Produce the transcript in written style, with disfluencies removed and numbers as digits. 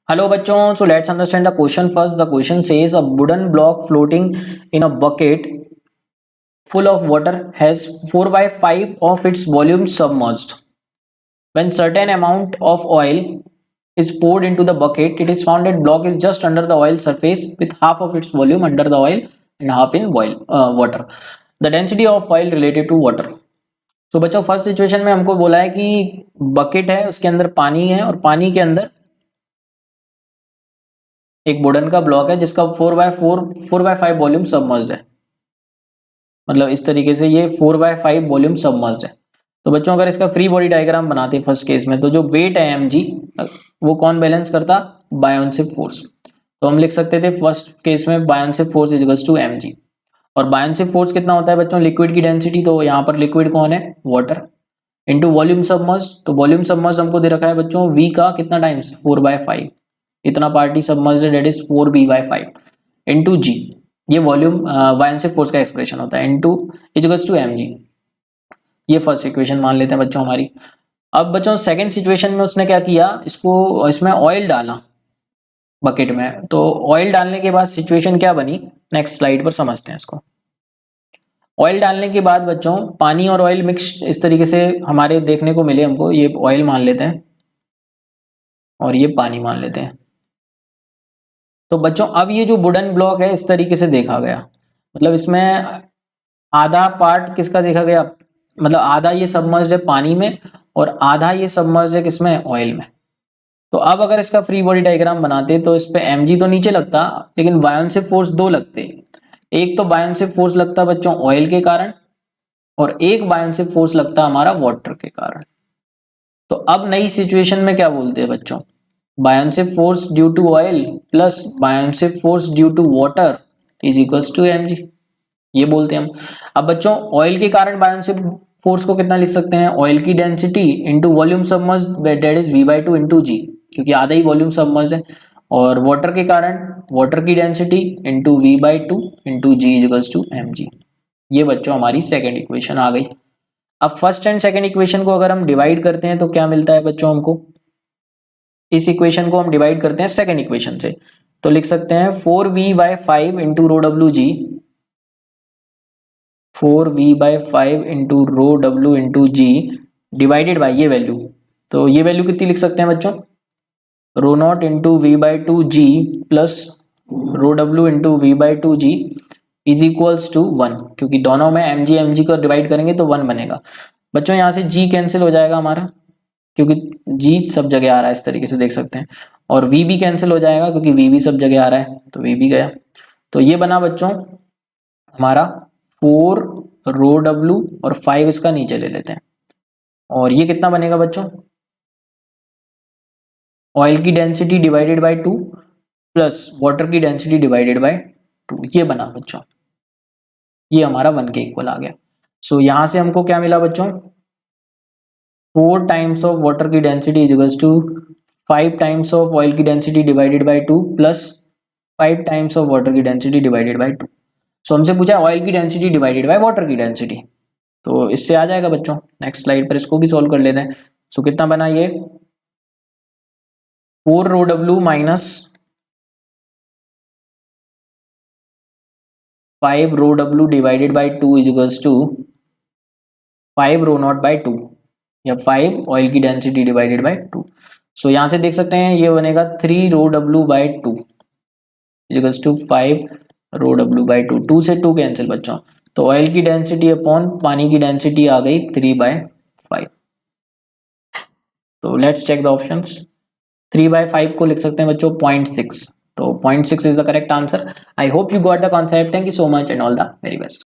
Hello bachon, so let's understand the question first. The question says a wooden block floating in a bucket full of water has 4 by 5 of its volume submerged. When certain amount of oil is poured into the bucket, it is found that block is just under the oil surface with half of its volume under the oil and half in water. The density of oil related to water. तो बच्चों first situation में हमको बोला है कि bucket है, उसके अंदर पानी है और पानी के अंदर एक वुडन का ब्लॉक है जिसका 4 by 5 वॉल्यूम सबमर्ज्ड है। मतलब इस तरीके से ये 4 by 5 वॉल्यूम सबमर्ज्ड है। तो बच्चों अगर इसका फ्री बॉडी डायग्राम बनाते हैं फर्स्ट केस में, तो जो वेट है mg वो कौन बैलेंस करता? Buoyancy force. तो हम लिख सकते थे फर्स्ट केस में buoyancy force is equals to mg। और बायोन्सिक फोर्स कितना होता है बच्चों? लिक्विड की डेंसिटी, तो यहाँ पर लिक्विड कौन है? Water, into volume submerged. तो वॉल्यूम सबमर्ज्ड हमको दे रखा है बच्चों v का कितना टाइम्स? 4/5। इतना पार्टी सबमर्ज्ड है, दैट इज 4b/5 इंटू जी। ये वॉल्यूम बायोन्सिक फोर्स का एक्सप्रेशन होता है, इंटू इक्वल्स टू mg। ये फर्स्ट इक्वेशन मान लेते हैं बच्चों हमारी। अब बच्चों सेकंड सिचुएशन में उसने क्या किया, इसको इसमें ऑयल डाला बकेट में। तो ऑयल डालने के बाद सिचुएशन क्या बनी, नेक्स्ट स्लाइड पर समझते हैं इसको। ऑयल डालने के बाद बच्चों पानी और ऑयल मिक्स इस तरीके से हमारे देखने को मिले हमको। ये ऑयल मान लेते हैं और ये पानी मान लेते हैं। तो बच्चों अब ये जो वुडन ब्लॉक है इस तरीके से देखा गया, मतलब इसमें आधा पार्ट किसका देखा गया, मतलब आधा ये सबमर्ज्ड है पानी में और आधा ये सबमर्ज्ड है किसमें? ऑयल में। तो अब अगर इसका फ्री बॉडी डायग्राम बनाते तो इस पे mg तो नीचे लगता, लेकिन बायोन्सिक फोर्स दो लगते। एक तो बायोन्सिक फोर्स लगता बच्चों ऑयल के कारण और एक बायोन्सिक फोर्स लगता हमारा वाटर के कारण। तो अब नई सिचुएशन में क्या बोलते हैं बच्चों? Buoyancy force due to oil plus buoyancy force due to water is equals to mg, ये बोलते हैं हम। अब बच्चों ऑयल के कारण बायोन्सिक फोर्स को कितना लिख सकते हैं? ऑयल की density into volume submerged, that is v/2 into g, क्योंकि आधा ही वॉल्यूम सबमर्ज्ड है। और वाटर के कारण वाटर की density into v/2 into g is equals to mg। ये बच्चों हमारी सेकेंड इक्वेशन आ गई। अब फर्स्ट एंड सेकेंड इक्वेशन को अगर हम डिवाइड करते हैं तो क्या मिलता है बच्चों हमको? इस इक्वेशन को हम डिवाइड करते हैं सेकेंड इक्वेशन से, तो लिख सकते हैं 4v/5 इंटू रो डब्ल्यू जी, 4v/5 इंटू रो डब्ल्यू इंटू जी डिवाइडेड बाई ये वैल्यू। तो ये वैल्यू कितनी लिख सकते हैं बच्चों? Rho naught into v/2 g plus rho डब्ल्यू into v/2 g is equals to 1, क्योंकि दोनों में mg को डिवाइड करेंगे तो 1 बनेगा। बच्चों यहाँ से g कैंसिल हो जाएगा हमारा, क्योंकि g सब जगह आ रहा है, इस तरीके से देख सकते हैं। और v भी कैंसिल हो जाएगा क्योंकि v भी सब जगह आ रहा है, तो v भी गया। तो ये बना बच्चों हमारा 4 रो डब्ल्यू और 5 इसका नीचे ले लेते हैं। और ये कितना बनेगा बच्चों? ऑयल की density divided by 2 plus water की डेंसिटी डिवाइडेड बाय 2, ये बना बच्चों। ये हमारा 1 के इक्वल आ गया। सो यहां से हमको क्या मिला बच्चों? 4 टाइम्स ऑफ वाटर की density is equals to 5 times of oil की density divided by 2 plus 5 times of water की डेंसिटी डिवाइडेड बाय 2। सो हमसे पूछा ऑयल की डेंसिटी डिवाइडेड बाय वाटर की डेंसिटी, तो इससे आ जाएगा बच्चों। नेक्स्ट स्लाइड पर इसको भी सॉल्व कर लेते हैं। सो कितना बना ये? 4 रो डब्ल्यू माइनस 5 रो डब्ल्यू divided by 2 is equals to 5 rho naught by 2 या 5 ऑयल की डेंसिटी डिवाइडेड बाई 2। सो यहां से देख सकते हैं ये बनेगा 3 रो डब्ल्यू by 2 is equals to 5 rho डब्ल्यू बाई 2। 2 से 2 कैंसिल बच्चों, तो ऑयल की डेंसिटी अपॉन पानी की डेंसिटी आ गई 3/5। तो लेट्स चेक द ऑप्शंस। 3/5 को लिख सकते हैं बच्चों 0.6, तो 0.6 is the correct answer. I hope you got the concept. Thank you so much and all the very best.